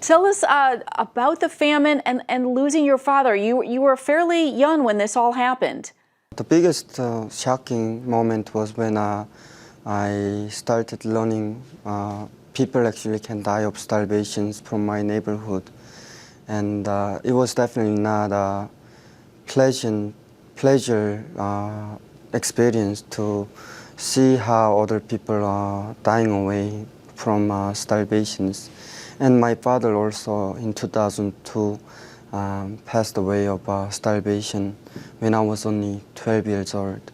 Tell us about the famine and losing your father. You were fairly young when this all happened. The biggest shocking moment was when I started learning people actually can die of starvation from my neighborhood. And it was definitely not a pleasure experience to see how other people are dying away from starvations. And my father also in 2002 passed away of starvation when I was only 12 years old.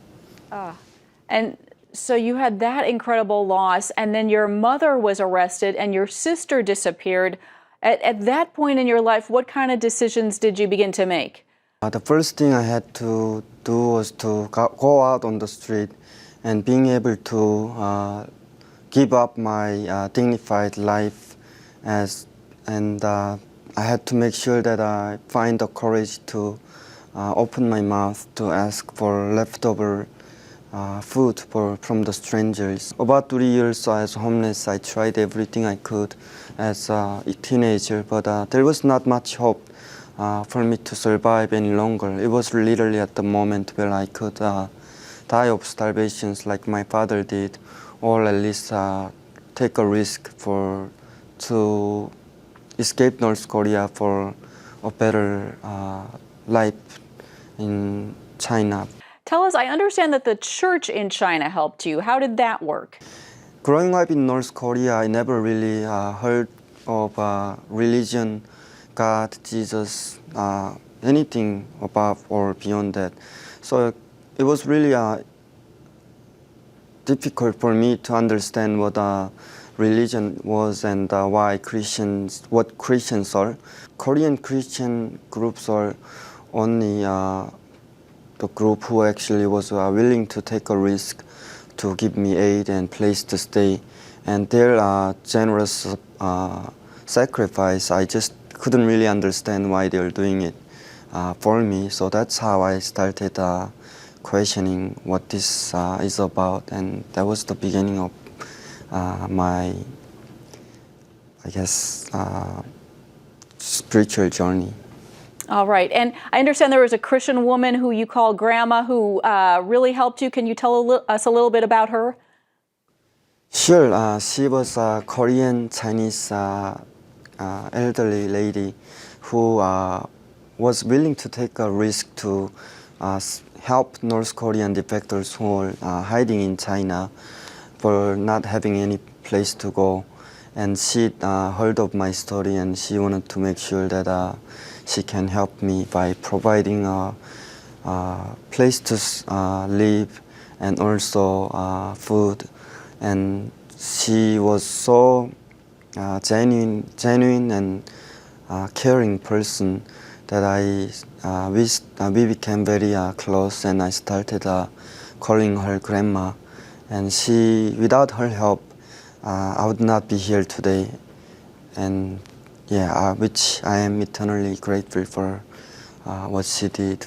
And so you had that incredible loss, and then your mother was arrested and your sister disappeared. At that point in your life, what kind of decisions did you begin to make? The first thing I had to do was to go out on the street and being able to give up my dignified life, and I had to make sure that I find the courage to open my mouth to ask for leftover food from the strangers. About 3 years as homeless, I tried everything I could as a teenager, but there was not much hope for me to survive any longer. It was literally at the moment where I could die of starvation like my father did, or at least take a risk to escape North Korea for a better life in China. Tell us, I understand that the church in China helped you. How did that work? Growing up in North Korea, I never really heard of religion, God, Jesus, anything above or beyond that. So it was really difficult for me to understand what religion was and what Christians are. Korean Christian groups are only the group who actually was willing to take a risk to give me aid and place to stay. And their generous sacrifice, I just couldn't really understand why they were doing it for me. So that's how I started questioning what this is about. And that was the beginning of my, I guess, spiritual journey. All right. And I understand there was a Christian woman who you call Grandma who really helped you. Can you tell us a little bit about her? Sure. She was a Korean Chinese elderly lady who was willing to take a risk to help North Korean defectors who are hiding in China for not having any place to go. And she heard of my story, and she wanted to make sure that she can help me by providing a place to live and also food. And she was so genuine and caring person that we became very close, and I started calling her Grandma. And without her help, I would not be here today. And yeah, which I am eternally grateful for what she did.